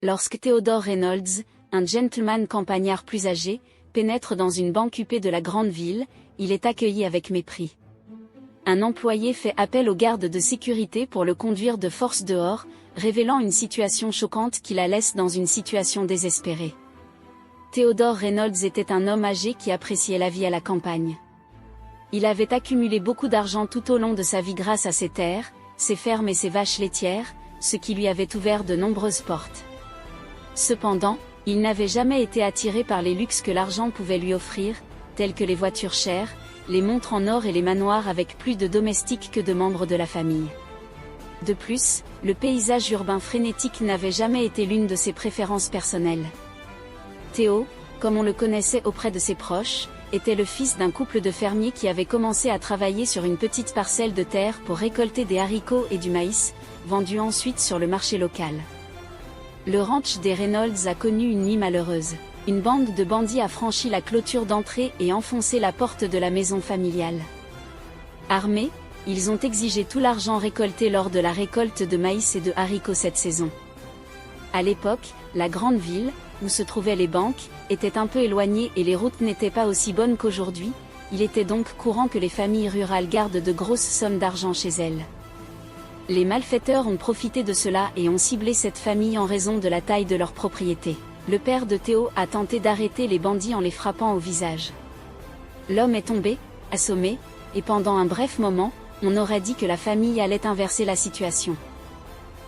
Lorsque Theodore Reynolds, un gentleman campagnard plus âgé, pénètre dans une banque huppée de la grande ville, il est accueilli avec mépris. Un employé fait appel aux gardes de sécurité pour le conduire de force dehors, révélant une situation choquante qui la laisse dans une situation désespérée. Theodore Reynolds était un homme âgé qui appréciait la vie à la campagne. Il avait accumulé beaucoup d'argent tout au long de sa vie grâce à ses terres, ses fermes et ses vaches laitières, ce qui lui avait ouvert de nombreuses portes. Cependant, il n'avait jamais été attiré par les luxes que l'argent pouvait lui offrir, tels que les voitures chères, les montres en or et les manoirs avec plus de domestiques que de membres de la famille. De plus, le paysage urbain frénétique n'avait jamais été l'une de ses préférences personnelles. Théo, comme on le connaissait auprès de ses proches, était le fils d'un couple de fermiers qui avait commencé à travailler sur une petite parcelle de terre pour récolter des haricots et du maïs, vendus ensuite sur le marché local. Le ranch des Reynolds a connu une nuit malheureuse. Une bande de bandits a franchi la clôture d'entrée et enfoncé la porte de la maison familiale. Armés, ils ont exigé tout l'argent récolté lors de la récolte de maïs et de haricots cette saison. À l'époque, la grande ville, où se trouvaient les banques, était un peu éloignée et les routes n'étaient pas aussi bonnes qu'aujourd'hui, il était donc courant que les familles rurales gardent de grosses sommes d'argent chez elles. Les malfaiteurs ont profité de cela et ont ciblé cette famille en raison de la taille de leur propriété. Le père de Théo a tenté d'arrêter les bandits en les frappant au visage. L'homme est tombé, assommé, et pendant un bref moment, on aurait dit que la famille allait inverser la situation.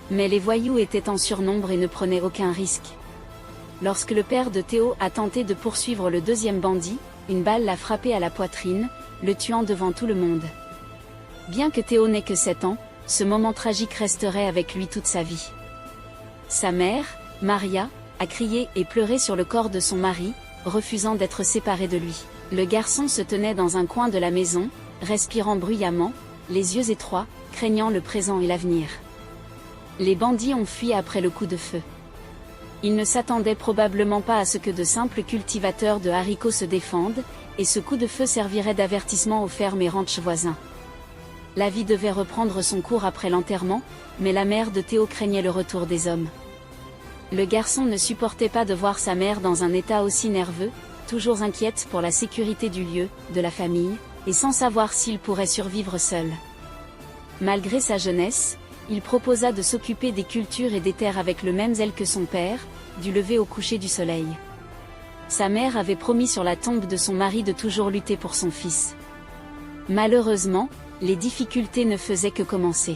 Mais les voyous étaient en surnombre et ne prenaient aucun risque. Lorsque le père de Théo a tenté de poursuivre le deuxième bandit, une balle l'a frappé à la poitrine, le tuant devant tout le monde. Bien que Théo n'ait que 7 ans, ce moment tragique resterait avec lui toute sa vie. Sa mère, Maria, a crié et pleuré sur le corps de son mari, refusant d'être séparée de lui. Le garçon se tenait dans un coin de la maison, respirant bruyamment, les yeux étroits, craignant le présent et l'avenir. Les bandits ont fui après le coup de feu. Ils ne s'attendaient probablement pas à ce que de simples cultivateurs de haricots se défendent, et ce coup de feu servirait d'avertissement aux fermes et ranchs voisins. La vie devait reprendre son cours après l'enterrement, mais la mère de Théo craignait le retour des hommes. Le garçon ne supportait pas de voir sa mère dans un état aussi nerveux, toujours inquiète pour la sécurité du lieu, de la famille, et sans savoir s'il pourrait survivre seul. Malgré sa jeunesse, il proposa de s'occuper des cultures et des terres avec le même zèle que son père, du lever au coucher du soleil. Sa mère avait promis sur la tombe de son mari de toujours lutter pour son fils. Malheureusement, les difficultés ne faisaient que commencer.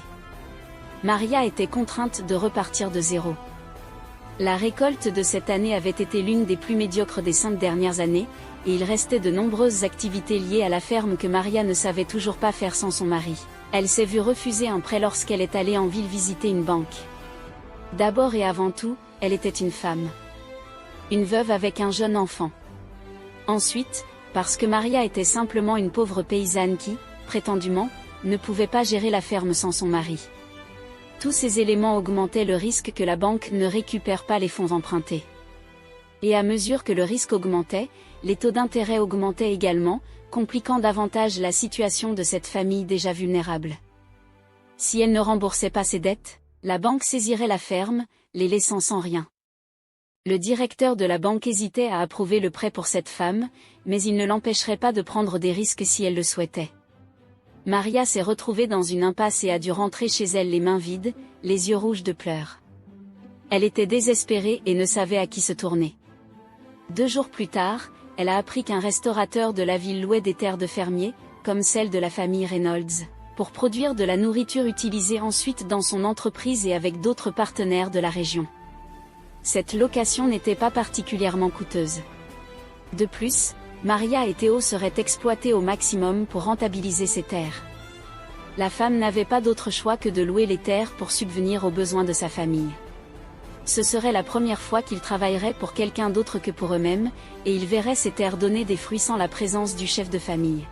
Maria était contrainte de repartir de zéro. La récolte de cette année avait été l'une des plus médiocres des 5 dernières années, et il restait de nombreuses activités liées à la ferme que Maria ne savait toujours pas faire sans son mari. Elle s'est vue refuser un prêt lorsqu'elle est allée en ville visiter une banque. D'abord et avant tout, elle était une femme. Une veuve avec un jeune enfant. Ensuite, parce que Maria était simplement une pauvre paysanne qui, prétendument, ne pouvait pas gérer la ferme sans son mari. Tous ces éléments augmentaient le risque que la banque ne récupère pas les fonds empruntés. Et à mesure que le risque augmentait, les taux d'intérêt augmentaient également, compliquant davantage la situation de cette famille déjà vulnérable. Si elle ne remboursait pas ses dettes, la banque saisirait la ferme, les laissant sans rien. Le directeur de la banque hésitait à approuver le prêt pour cette femme, mais il ne l'empêcherait pas de prendre des risques si elle le souhaitait. Maria s'est retrouvée dans une impasse et a dû rentrer chez elle les mains vides, les yeux rouges de pleurs. Elle était désespérée et ne savait à qui se tourner. 2 jours plus tard, elle a appris qu'un restaurateur de la ville louait des terres de fermiers, comme celle de la famille Reynolds, pour produire de la nourriture utilisée ensuite dans son entreprise et avec d'autres partenaires de la région. Cette location n'était pas particulièrement coûteuse. De plus, Maria et Théo seraient exploités au maximum pour rentabiliser ces terres. La femme n'avait pas d'autre choix que de louer les terres pour subvenir aux besoins de sa famille. Ce serait la première fois qu'ils travailleraient pour quelqu'un d'autre que pour eux-mêmes, et ils verraient ces terres donner des fruits sans la présence du chef de famille.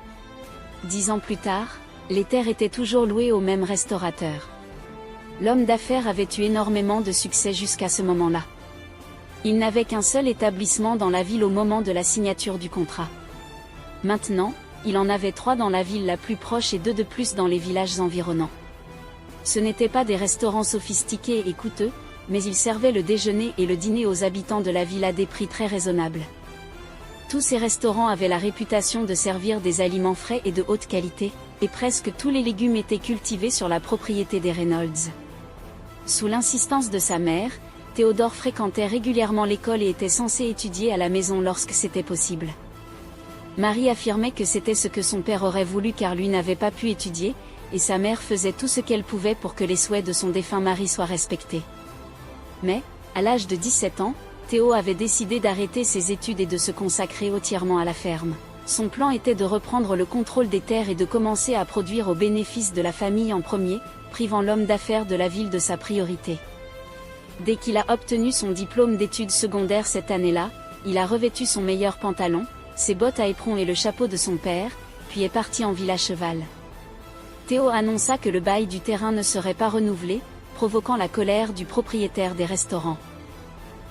10 ans plus tard, les terres étaient toujours louées au même restaurateur. L'homme d'affaires avait eu énormément de succès jusqu'à ce moment-là. Il n'avait qu'un seul établissement dans la ville au moment de la signature du contrat. Maintenant, il en avait 3 dans la ville la plus proche et 2 de plus dans les villages environnants. Ce n'étaient pas des restaurants sophistiqués et coûteux, mais il servait le déjeuner et le dîner aux habitants de la ville à des prix très raisonnables. Tous ces restaurants avaient la réputation de servir des aliments frais et de haute qualité, et presque tous les légumes étaient cultivés sur la propriété des Reynolds. Sous l'insistance de sa mère, Théodore fréquentait régulièrement l'école et était censé étudier à la maison lorsque c'était possible. Marie affirmait que c'était ce que son père aurait voulu car lui n'avait pas pu étudier, et sa mère faisait tout ce qu'elle pouvait pour que les souhaits de son défunt mari soient respectés. Mais, à l'âge de 17 ans, Théo avait décidé d'arrêter ses études et de se consacrer entièrement à la ferme. Son plan était de reprendre le contrôle des terres et de commencer à produire au bénéfice de la famille en premier, privant l'homme d'affaires de la ville de sa priorité. Dès qu'il a obtenu son diplôme d'études secondaires cette année-là, il a revêtu son meilleur pantalon, ses bottes à éperon et le chapeau de son père, puis est parti en ville à cheval. Théo annonça que le bail du terrain ne serait pas renouvelé, provoquant la colère du propriétaire des restaurants.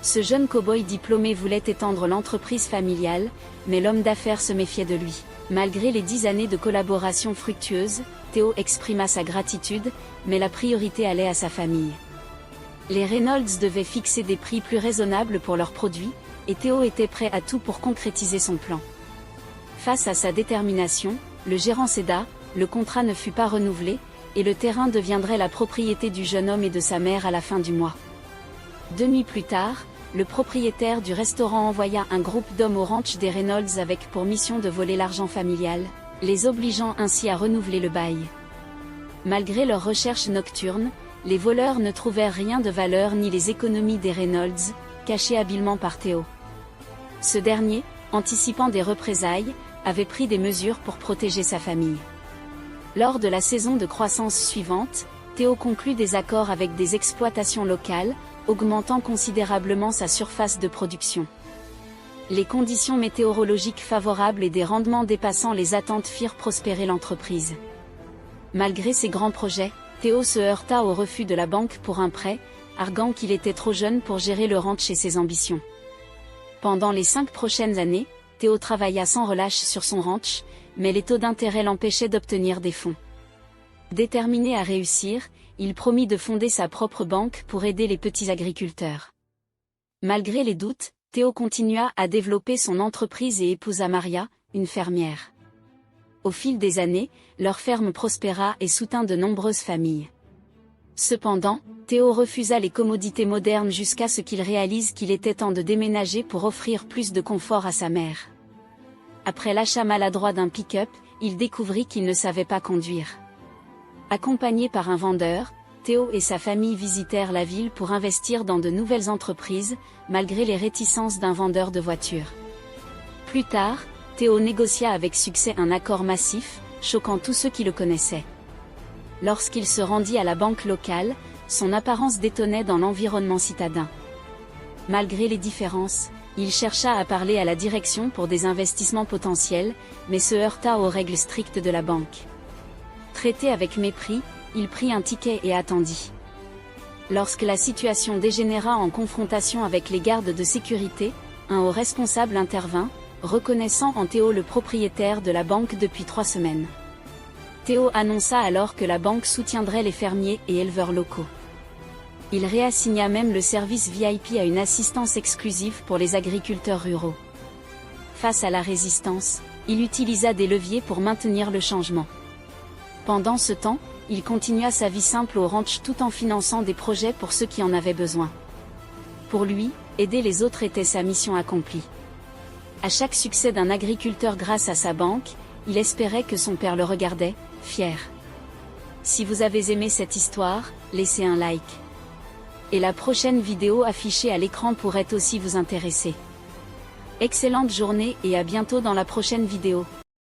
Ce jeune cow-boy diplômé voulait étendre l'entreprise familiale, mais l'homme d'affaires se méfiait de lui. Malgré les 10 années de collaboration fructueuse, Théo exprima sa gratitude, mais la priorité allait à sa famille. Les Reynolds devaient fixer des prix plus raisonnables pour leurs produits, et Théo était prêt à tout pour concrétiser son plan. Face à sa détermination, le gérant céda, le contrat ne fut pas renouvelé, et le terrain deviendrait la propriété du jeune homme et de sa mère à la fin du mois. 2 nuits plus tard, le propriétaire du restaurant envoya un groupe d'hommes au ranch des Reynolds avec pour mission de voler l'argent familial, les obligeant ainsi à renouveler le bail. Malgré leurs recherches nocturnes, les voleurs ne trouvèrent rien de valeur ni les économies des Reynolds, cachées habilement par Théo. Ce dernier, anticipant des représailles, avait pris des mesures pour protéger sa famille. Lors de la saison de croissance suivante, Théo conclut des accords avec des exploitations locales, augmentant considérablement sa surface de production. Les conditions météorologiques favorables et des rendements dépassant les attentes firent prospérer l'entreprise. Malgré ses grands projets, Théo se heurta au refus de la banque pour un prêt, arguant qu'il était trop jeune pour gérer le ranch et ses ambitions. Pendant les 5 prochaines années, Théo travailla sans relâche sur son ranch, mais les taux d'intérêt l'empêchaient d'obtenir des fonds. Déterminé à réussir, il promit de fonder sa propre banque pour aider les petits agriculteurs. Malgré les doutes, Théo continua à développer son entreprise et épousa Maria, une fermière. Au fil des années, leur ferme prospéra et soutint de nombreuses familles. Cependant, Théo refusa les commodités modernes jusqu'à ce qu'il réalise qu'il était temps de déménager pour offrir plus de confort à sa mère. Après l'achat maladroit d'un pick-up, il découvrit qu'il ne savait pas conduire. Accompagné par un vendeur, Théo et sa famille visitèrent la ville pour investir dans de nouvelles entreprises, malgré les réticences d'un vendeur de voitures. Plus tard, Théo négocia avec succès un accord massif, choquant tous ceux qui le connaissaient. Lorsqu'il se rendit à la banque locale, son apparence détonnait dans l'environnement citadin. Malgré les différences, il chercha à parler à la direction pour des investissements potentiels, mais se heurta aux règles strictes de la banque. Traité avec mépris, il prit un ticket et attendit. Lorsque la situation dégénéra en confrontation avec les gardes de sécurité, un haut responsable intervint, reconnaissant en Théo le propriétaire de la banque depuis 3 semaines. Théo annonça alors que la banque soutiendrait les fermiers et éleveurs locaux. Il réassigna même le service VIP à une assistance exclusive pour les agriculteurs ruraux. Face à la résistance, il utilisa des leviers pour maintenir le changement. Pendant ce temps, il continua sa vie simple au ranch tout en finançant des projets pour ceux qui en avaient besoin. Pour lui, aider les autres était sa mission accomplie. À chaque succès d'un agriculteur grâce à sa banque, il espérait que son père le regardait, fier. Si vous avez aimé cette histoire, laissez un like. Et la prochaine vidéo affichée à l'écran pourrait aussi vous intéresser. Excellente journée et à bientôt dans la prochaine vidéo.